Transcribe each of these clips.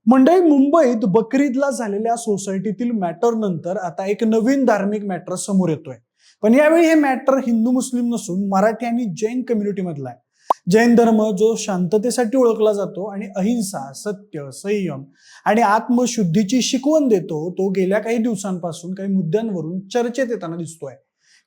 मंडळी, मुंबईत बकरीदला झालेल्या सोसायटीतील मॅटर नंतर आता एक नवीन धार्मिक मॅटर समोर येतोय. पण यावेळी हे मॅटर हिंदू मुस्लिम नसून मराठी आणि जैन कम्युनिटी मधला आहे. जैन धर्म जो शांततेसाठी ओळखला जातो आणि अहिंसा, सत्य, संयम आणि आत्मशुद्धीची शिकवण देतो, तो गेल्या काही दिवसांपासून काही मुद्द्यांवरून चर्चेत येताना दिसतोय.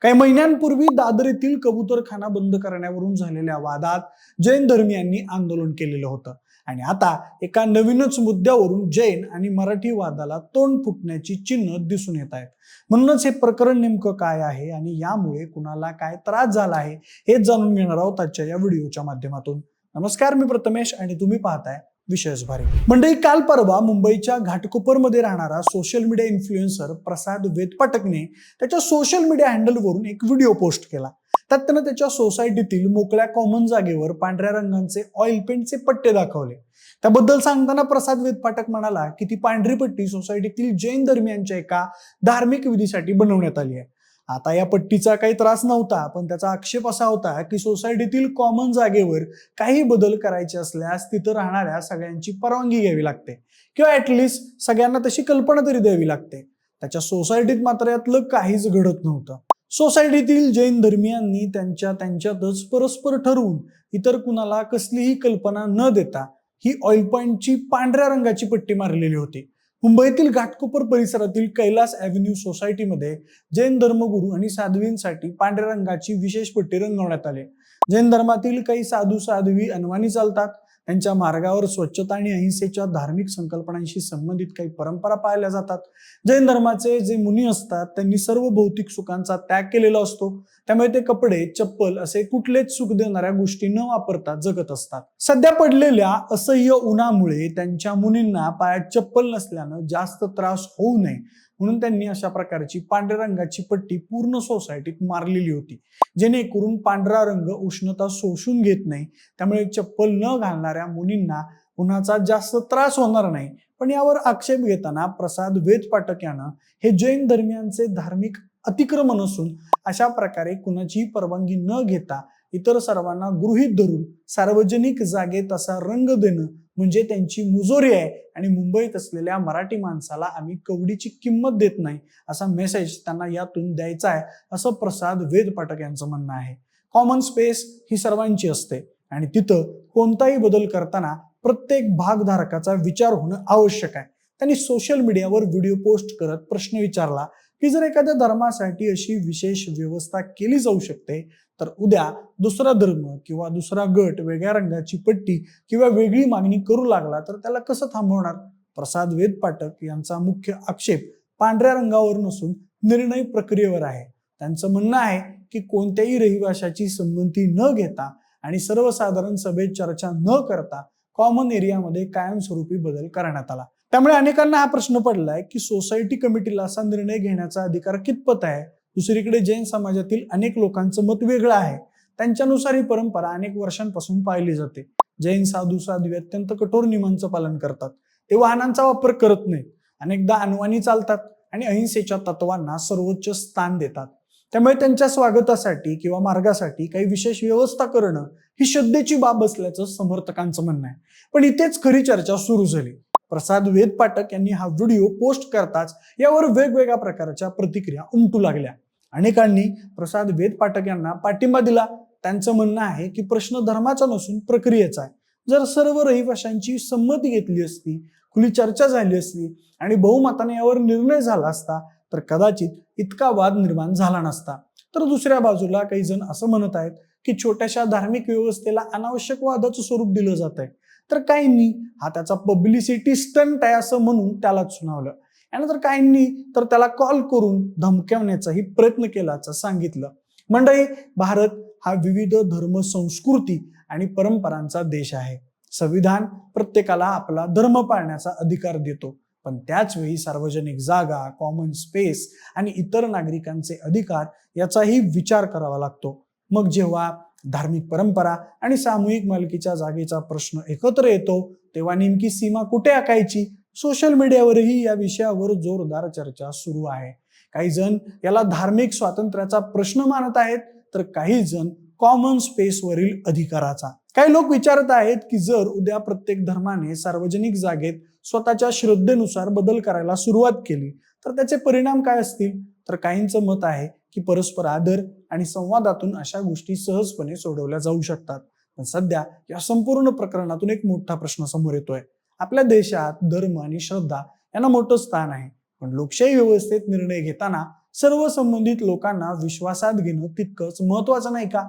काही महिन्यांपूर्वी दादर येथील कबूतरखाना बंद करण्यावरून झालेल्या वादात जैन धर्मीयांनी आंदोलन केलेलं होतं आणि आता एका नवीनच मुद्द्यावरून जैन आणि मराठी वादाला तोंड फुटण्याची चिन्ह दिसून येत आहेत. म्हणूनच हे प्रकरण नेमकं काय आहे आणि यामुळे कुणाला काय त्रास झाला आहे हे जाणून घेणार आहोत आजच्या या व्हिडिओच्या माध्यमातून. नमस्कार, मी प्रथमेश आणि तुम्ही पाहताय विशेष भारी. मंडळी, काल परवा मुंबईच्या घाटकोपरमध्ये राहणारा सोशल मीडिया इन्फ्लुएन्सर प्रसाद वेदपाटकने त्याच्या सोशल मीडिया हँडलवरून एक व्हिडिओ पोस्ट केला. त्यात त्यानं त्याच्या सोसायटीतील मोकळ्या कॉमन जागेवर पांढऱ्या रंगाचे ऑइल पेंटचे पट्टे दाखवले. त्याबद्दल सांगताना प्रसाद वेदपाटक म्हणाला की ती पांढरी पट्टी सोसायटीतील जैन धर्मियांच्या एका धार्मिक विधीसाठी बनवण्यात आली आहे. आता या पट्टीचा काही त्रास नव्हता, पण त्याचा आक्षेप असा होता की सोसायटीतील कॉमन जागेवर काही बदल करायचे असल्यास तिथं राहणाऱ्या सगळ्यांची परवानगी घ्यावी लागते किंवा ऍटलिस्ट सगळ्यांना तशी कल्पना तरी द्यावी लागते. त्याच्या सोसायटीत मात्र यातलं काहीच घडत नव्हतं. सोसायटीतील जैन धर्मियांनी त्यांच्यातच परस्पर ठरवून इतर कुणाला कसलीही कल्पना न देता ही ऑइल पॉइंटची पांढऱ्या रंगाची पट्टी मारलेली होती. मुंबईतील घाटकोपर परिसरातील कैलास ॲव्हेन्यू सोसायटीमध्ये जैन धर्मगुरू आणि साध्वींसाठी पांढऱ्या रंगाची विशेष पट्टी रंगवण्यात आली. जैन धर्मातील काही साधू साध्वी अनवाणी चालतात. त्यांच्या मार्गावर स्वच्छता आणि अहिंसेच्या धार्मिक संकल्पनांशी संबंधित काही परंपरा पाळल्या जातात. जैन धर्माचे जे मुनी असतात त्यांनी सर्व भौतिक सुखांचा त्याग केलेला असतो, त्यामुळे ते कपडे, चप्पल असे कुठलेच सुख देणाऱ्या गोष्टी न वापरता जगत असतात. सध्या पडलेल्या असह्य उन्हामुळे त्यांच्या मुनींना पायात चप्पल नसल्यानं जास्त त्रास होऊ नये म्हणून त्यांनी अशा प्रकारची पांढऱ्या रंगाची पट्टी पूर्ण सोसायटीत मारलेली होती, जेणेकरून पांढरा रंग उष्णता शोषून घेत नाही, त्यामुळे चप्पल न घालणाऱ्या मुनींना उन्हाचा जास्त त्रास होणार नाही. पण यावर आक्षेप घेताना प्रसाद वेदपाटक यानं हे जैन धर्मियांचे धार्मिक अतिक्रमण असून अशा प्रकारे कुणाचीही परवानगी न घेता इतर सर्वांना गृहीत धरून सार्वजनिक जागेत असा रंग देणं म्हणजे त्यांची मुजोरी आहे आणि मुंबईत असलेल्या मराठी माणसाला आम्ही कवडीची किंमत देत नाही असा मेसेज त्यांना यातून द्यायचा आहे, असं प्रसाद वेदपाटक यांचं म्हणणं आहे. कॉमन स्पेस ही सर्वांची असते आणि तिथं कोणताही बदल करताना प्रत्येक भागधारकाचा विचार होणं आवश्यक आहे. त्यांनी सोशल मीडियावर व्हिडिओ पोस्ट करत प्रश्न विचारला की जर एखाद्या धर्मासाठी अशी विशेष व्यवस्था केली जाऊ शकते तर उद्या दुसरा धर्म किंवा दुसरा गट वेगळ्या रंगाची पट्टी किंवा वेगळी मागणी करू लागला तर त्याला कसं थांबवणार? प्रसाद वेदपाटक यांचा मुख्य आक्षेप पांढऱ्या रंगावर नसून निर्णय प्रक्रियेवर आहे. त्यांचं म्हणणं आहे की कोणत्याही रहिवाशाची संमती न घेता आणि सर्वसाधारण सभेत चर्चा न करता कॉमन एरियामध्ये कायमस्वरूपी बदल करण्यात आला. त्यामुळे अनेकांना हा प्रश्न पडलाय की सोसायटी कमिटीला असा निर्णय घेण्याचा अधिकार कितपत आहे. दुसरीकडे जैन समाजातील अनेक लोकांचं मत वेगळं आहे. त्यांच्यानुसार ही परंपरा अनेक वर्षांपासून पाळली जाते. जैन साधू साध्वी अत्यंत कठोर नियमांचं पालन करतात. ते वाहनांचा वापर करत नाहीत, अनेकदा अनवाणी चालतात आणि अहिंसेच्या तत्वांना सर्वोच्च स्थान देतात. त्यामुळे त्यांच्या स्वागतासाठी किंवा मार्गासाठी काही विशेष व्यवस्था करणं ही श्रद्धेची बाब असल्याचं समर्थकांचं म्हणणं आहे. पण इथेच खरी चर्चा सुरू झाली. प्रसाद वेदपाटक यांनी हा व्हिडिओ पोस्ट करताच यावर वेगवेगळ्या प्रकारच्या प्रतिक्रिया उमटू लागल्या. अनेकांनी प्रसाद वेदपाटक यांना पाठिंबा दिला. त्यांचं म्हणणं आहे की प्रश्न धर्माचा नसून प्रक्रियेचा आहे. जर सर्व रहिवाशांची संमती घेतली असती, खुली चर्चा झाली असती आणि बहुमताने यावर निर्णय झाला असता तर कदाचित इतका वाद निर्माण झाला नसता. तर दुसऱ्या बाजूला काही जण असं म्हणत आहेत की छोट्याशा धार्मिक व्यवस्थेला अनावश्यक वादाचं स्वरूप दिलं जात आहे. तर काहींनी हा त्याचा पब्लिसिटी स्टंट आहे असं म्हणून त्यालाच सुनावलं. यानंतर काहींनी तर त्याला कॉल करून धमकावण्याचाही प्रयत्न केल्याचं सांगितलं. मंडळी, भारत हा विविध धर्म, संस्कृती आणि परंपरांचा देश आहे. संविधान प्रत्येकाला आपला धर्म पाळण्याचा अधिकार देतो, पण त्याच वेळी सार्वजनिक जागा, कॉमन स्पेस आणि इतर नागरिकांचे अधिकार याचाही विचार करावा लागतो. मग जेव्हा धार्मिक परंपरा आणि सामूहिक मालकीच्या जागेचा प्रश्न एकत्र येतो तेव्हा नेमकी सीमा कुठे आखायची? सोशल मीडियावरही या विषयावर जोरदार चर्चा सुरू आहे. काही जण याला धार्मिक स्वातंत्र्याचा प्रश्न मानत आहेत तर काही जण कॉमन स्पेसवरील अधिकाराचा. काही लोक विचारत आहेत की जर उद्या प्रत्येक धर्माने सार्वजनिक जागेत स्वतःच्या श्रद्धेनुसार बदल करायला सुरुवात केली तर त्याचे परिणाम काय असतील. तर काहींचं मत आहे की परस्पर आदर आणि संवादातून अशा गोष्टी सहजपणे सोडवल्या जाऊ शकतात. पण सध्या या संपूर्ण प्रकरणातून एक मोठा प्रश्न समोर येतोय. आपल्या देशात धर्म आणि श्रद्धा यांना मोठं स्थान आहे, पण लोकशाही व्यवस्थेत निर्णय घेताना सर्व संबंधित लोकांना विश्वासात घेणं तितकंच महत्वाचं नाही का.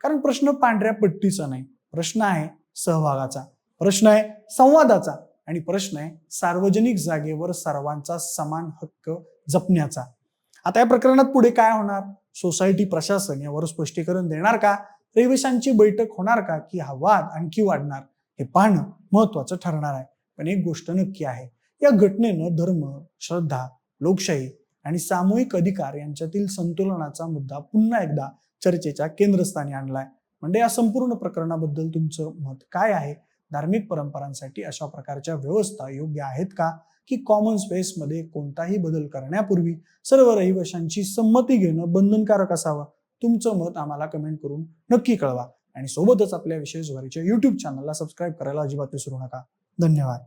कारण प्रश्न पांढऱ्या पट्टीचा नाही, प्रश्न आहे सहभागाचा, प्रश्न आहे संवादाचा आणि प्रश्न आहे सार्वजनिक जागेवर सर्वांचा समान हक्क जपण्याचा. आता या प्रकरणात पुढे काय होणार. सोसायटी प्रशासन यावर स्पष्टीकरण देणार का. रहिवाशांची बैठक होणार का की हा वाद आणखी वाढणार हे पाहणं महत्वाचं ठरणार आहे. पण एक गोष्ट नक्की आहे, या घटनेनं धर्म, श्रद्धा, लोकशाही आणि सामूहिक अधिकार यांच्यातील संतुलनाचा मुद्दा पुन्हा एकदा चर्चेच्या केंद्रस्थानी आणलाय. म्हणजे या संपूर्ण प्रकरणाबद्दल तुमचं मत काय आहे. धार्मिक परंपरांसाठी अशा प्रकारच्या व्यवस्था योग्य आहेत का, की कॉमन स्पेसमध्ये कोणताही बदल करण्यापूर्वी सर्व रहिवाशांची संमती घेणं बंधनकारक असावं. तुमचं मत आम्हाला कमेंट करून नक्की कळवा आणि सोबतच आपल्या विशेष वारीच्या YouTube चॅनलला सबस्क्राईब करायला अजिबात विसरू नका. धन्यवाद.